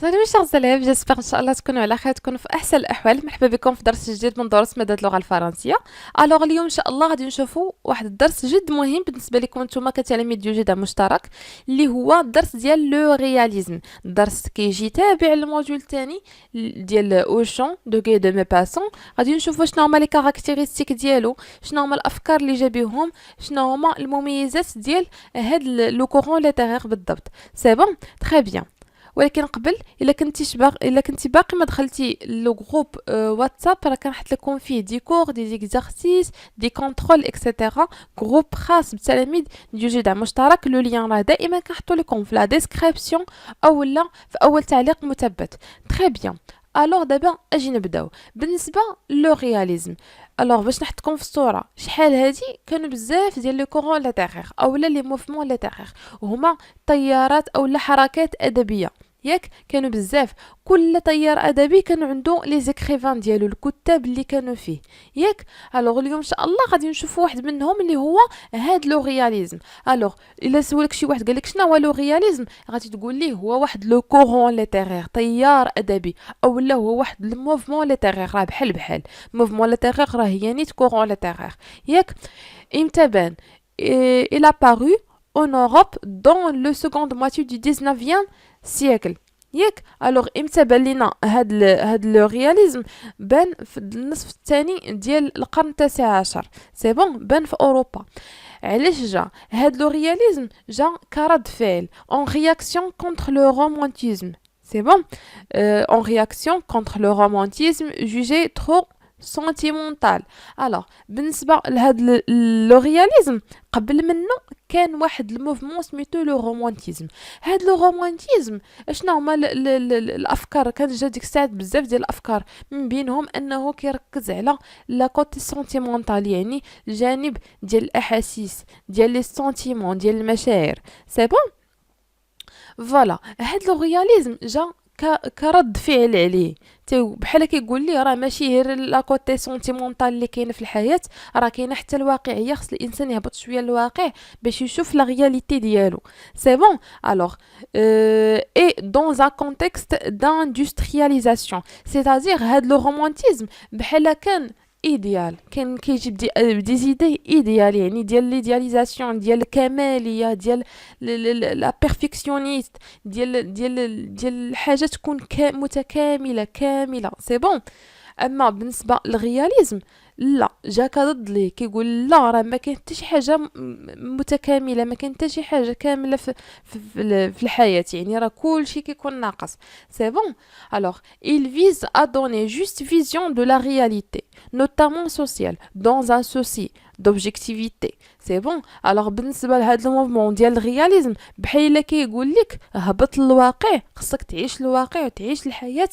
سالو شيخ العاب، جيسبر ان شاء الله تكونوا على خير، تكونوا في احسن الاحوال. مرحبا بكم في درس جديد من دروس ماده اللغه الفرنسيه. الوغ اليوم ان شاء الله غادي نشوفوا واحد الدرس جد مهم بالنسبه لكم نتوما كتلاميذ ديال جدع مشترك، اللي هو الدرس ديال لو رياليزم. الدرس كيجي تابع للموديول الثاني ديال اوشون دو غي دو مي باسون. غادي نشوفوا شنو هما لي كاركتيرستيك ديالو، شنو هما الافكار اللي جا بهم، شنو هما المميزات ديال هاد لو كورون ليتيرير بالضبط. سي بون، تري بيان. ولكن قبل، الا كنتي باقي ما دخلتي لو جروب واتساب، راه كنحط لكم فيه دي كور دي زيكزارسيس دي كونترول اكسيتيرا. جروب خاص بالتلاميذ ديال جدع مشترك. لو لين راه دائما كنحطو لكم في لا ديسكريبسيون او لا في اول تعليق مثبت. تري بيان. الوغ دابا اجي نبداو بالنسبه لو رياليزم. الوغ باش نحطكم في الصوره، شحال هادي كانوا بزاف ديال لي كورون ليتيرير او لي موفمون ليتيرير، وهما طيارات او حركات ادبيه. ياك كانوا بزاف. كل طيار ادبي كان عنده لي زيكريفان ديالو، الكتاب اللي كانوا فيه. ياك. الوغ اليوم ان شاء الله غادي نشوفوا واحد منهم اللي هو هاد لو رياليزم. الوغ الا سولك شي واحد قالك شنو هو لو رياليزم، غادي تقول ليه هو واحد لو كورون ليتيرير، طيار ادبي، او لا هو واحد الموفمون ليتيرير. راه بحال بحال موفمون ليتيرير راه هي نيت كورون ليتيرير. ياك. امتى بان؟ il a paru en Europe dans le seconde moitié du 19e siècle. ياك. الوغ امتى بان لينا هاد لو رياليزم؟ بان في النصف الثاني ديال القرن التاسع عشر. سي بون، بان في اوروبا. علاش جا هاد لو رياليزم؟ جا كرد فعل en réaction contre le romantisme. C'est bon. En réaction contre le romantisme jugé trop sentimental. alors بالنسبه لهاد لو رياليزم، قبل منه كان واحد الموفمون سميتو لو رومانتيزم. هاد لو رومانتيزم اشنا هما الافكار؟ كان جا ديك الساعات بزاف ديال الافكار، من بينهم انه كيركز على لا كوتي سونتيمونتال، يعني الجانب ديال الاحاسيس، ديال لي سونتيمون، ديال المشاعر. سي بون. فوالا. هاد لو رياليزم جا كرد فعل عليه. بحال كيقول لي راه ماشي غير لا كوتي سونتيمونتال اللي كاينه في الحياه، راه كاينه حتى الواقعيه. خص الانسان يهبط شويه للواقع باش يشوف لا رياليتي ديالو. سي بون. الوغ اي دون ان كونتكست d'industrialisation. سيتادير هاد لو رومانتيزم بحال كان ايديال، كان كيجيب دي زيدي ايديال، يعني ديال ليدياليزاسيون، ديال الكماليه، ديال لا بيرفكسيونيست، ديال الحاجه تكون متكامله كامله. سي بون. اما بالنسبه للرياليزم، لا، جا كضد ليه، كيقول لا، راه ما كاين حتى شي حاجه متكامله، ما كاين حتى شي حاجه كامله في الحياه، يعني راه كلشي كيكون ناقص. سي بون. alors il vise à donner juste vision de la réalité, notamment sociale, dans un souci d'objectivité. سي بون. الوغ بالنسبه لهاد الموفمون ديال الرياليزم، بحال كيقول لك هبط للواقع، خصك تعيش الواقع وتعيش الحياه،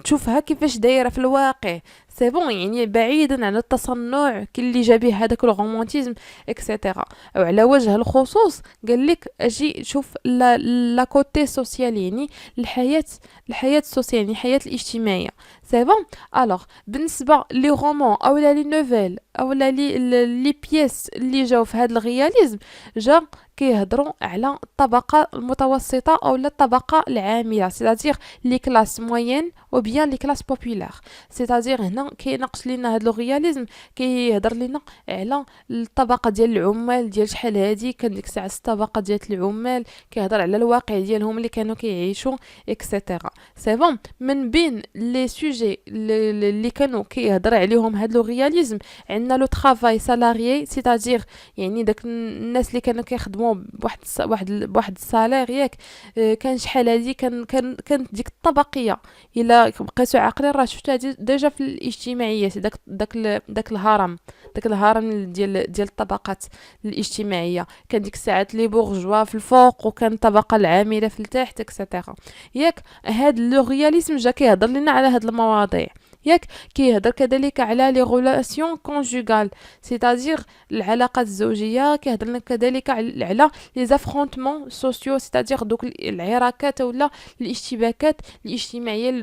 تشوفها كيفاش دايره في الواقع. سي بون، يعني بعيدا عن التصنع اللي جا به هذاك الرومانتيزم اكسيتيرا. وعلى وجه الخصوص قال لك اجي شوف لا كوتي سوسيال، يعني الحياه، الحياه السوسيال، يعني الحياه الاجتماعيه. سي بون. الوغ بالنسبه لي رومان او لي نوفيل او لي بيس اللي جاو في هذا الرياليزم، جا كيهضروا على الطبقه المتوسطه او الطبقه العامله، سيتادير لي كلاس موين او بيان لي كلاس بوبولار. سيتادير هنا كيناقش لينا هذا الرياليزم، كيهضر لينا على الطبقه ديال العمال، ديال شحال هادي كان ديك الساعه الطبقه ديال العمال، كيهضر على الواقع ديالهم اللي كانوا كيعيشوا اكسيتيرا. سي بون. من بين لي سوجي اللي كانوا كيهضر عليهم هذا الرياليزم، عندنا لو طرافاي سالاريي، سيتادير يعني داك الناس اللي كانوا كيخدموا بواحد السالير. ياك. كان شحال هادي كانت ديك الطبقيه، الا بقيتو عاقلين راه شفتها ديجا في الاجتماعيات، داك الهرم، داك الهرم ديال الطبقات الاجتماعيه. كان ديك الساعات لي بورجوا في الفوق، وكان الطبقه العامله في التحت اكسيتيرا. ياك. هاد لو رياليزم جا كيهضر لنا على هاد المواضيع. ياك. كيهضر كذلك على لي غولاسيون كونجوغال، سيتادير العلاقات الزوجيه. كيهضر لنا كذلك على لي زافرونتمون سوسيو، سيتادير دوك العراكات ولا الاشتباكات الاجتماعيه،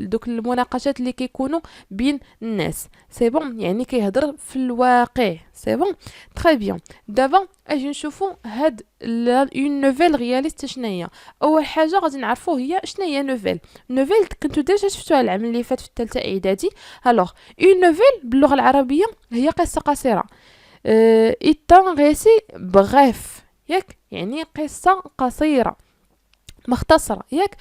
دوك المناقشات اللي كيكونوا بين الناس. سي بون، يعني كيهضر في الواقع. سي بون. تري بيان. دابا اجي نشوفوا هاد اون نوفيل رياليست شناهي؟ اول حاجه غادي نعرفوا هي شناهي نوفيل. نوفيل كنتو ديجا شفتوها العام اللي فات في الثالثه اعدادي. الوغ اون نوفيل باللغه العربيه هي قصه قصيره، ايتان ريسي بغيف، ياك يعني قصه قصيره مختصرة، ياك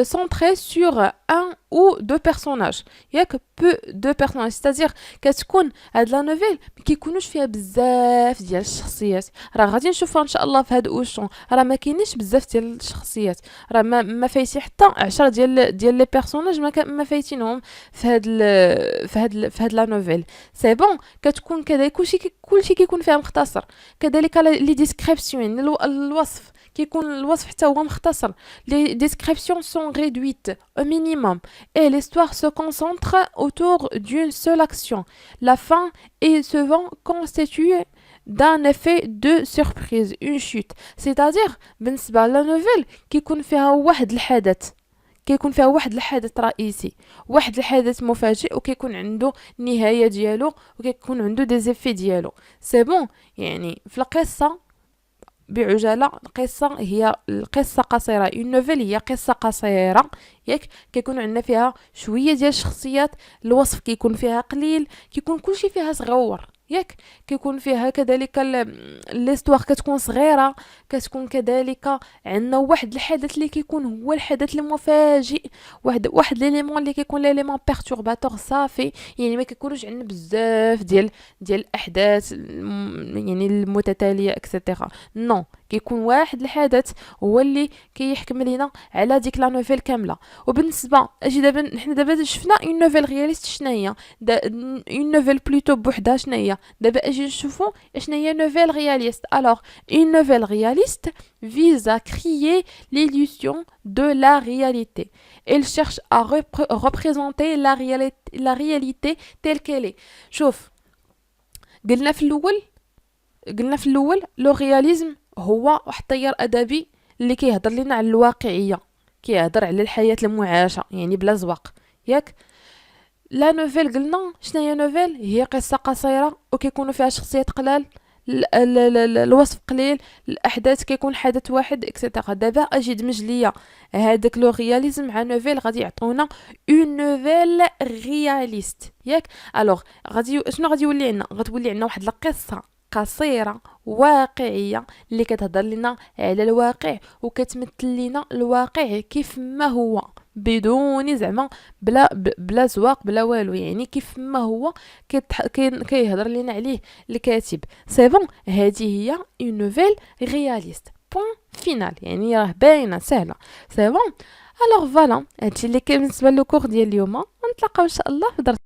centrée sur un ou deux personnages، ياك peu de personnages، c'est-à-dire كتكون هاد لا نوفيل ما كيكونوش فيها بزاف ديال الشخصيات. راه غادي نشوفها ان شاء الله في هاد اوشون، راه ما كاينينش بزاف ديال الشخصيات، راه ما فايتي حتى 10 ديال لي بيرسوناج ما فايتينهم في هاد لا نوفيل. سي بون كتكون كذلك كلشي كيكون فيها مختصر. كذلك لي ديسكريبسيون، يعني الوصف كيكون الوصف حتى هو مختصر. Les descriptions sont réduites au minimum et l'histoire se concentre autour d'une seule action. La fin est souvent constituée d'un effet de surprise, une chute. C'est-à-dire بالنسبة للنوفيل كيكون فيها واحد الحدث رئيسي، واحد الحدث مفاجئ، وكيكون عنده نهاية ديالو، وكيكون عنده دي زيفي ديالو. سي بون يعني في القصة بعجاله، القصه قصيره، اون نوفيل هي قصه قصيره، ياك كيكون عندنا فيها شويه ديال الشخصيات، الوصف كيكون فيها قليل، كيكون كلشي فيها صغور، ياك كيكون فيها كذلك ليستوار كتكون صغيره، كتكون كذلك عندنا واحد الحدث اللي كيكون هو الحدث المفاجئ، واحد ليليمون اللي كيكون ليليمون بيرتورباتور صافي، يعني ما كيكونوش عندنا بزاف ديال الاحداث يعني المتتاليه اكسيتيرا. نو، كيكون واحد الحدث هو اللي كيحكم لينا على ديك لا نوفيل كامله. وبالنسبه اجي دابا حنا دابا شفنا اون نوفيل رياليست شناهي، اون نوفيل بلوتو بوحدها شناهي. دابا اجي نشوفوا شنو هي نوفيل رياليست. الوغ اون نوفيل رياليست vise à créer l'illusion de la réalité. Elle cherche à représenter la réalité telle qu'elle est. شوف، قلنا في الاول لو رياليزم هو واحد التيار ادبي اللي كيهضر لنا على الواقعيه، كيهضر على الحياه المعاشه يعني بلا زواق، ياك. لا نوفيل قلنا شنو هي نوفيل؟ هي قصه قصيره وكيكونوا فيها شخصيات قلال، الوصف قليل، الاحداث كيكون حدث واحد اكسيتيرا. دابا اجي دمج ليا هذاك لو رياليزم مع نوفيل، غادي يعطونا اون نوفيل رياليست، ياك. الوغ شنو غادي يولي عندنا؟ غتولي عندنا واحد القصه قصيره واقعيه اللي كتهضر لنا على الواقع وكتمثل لنا الواقع كيف ما هو، بدون زعما بلا زواق بلا والو، يعني كيف ما هو كيهضر لنا عليه الكاتب. سي بون، هذه هي اون نوفيل رياليست، بوين فينال، يعني راه باينه سهله. سي بون. الوغ فوالا، هادشي اللي كاين بالنسبه للكور ديال اليوم، ونتلاقاو ان شاء الله في درس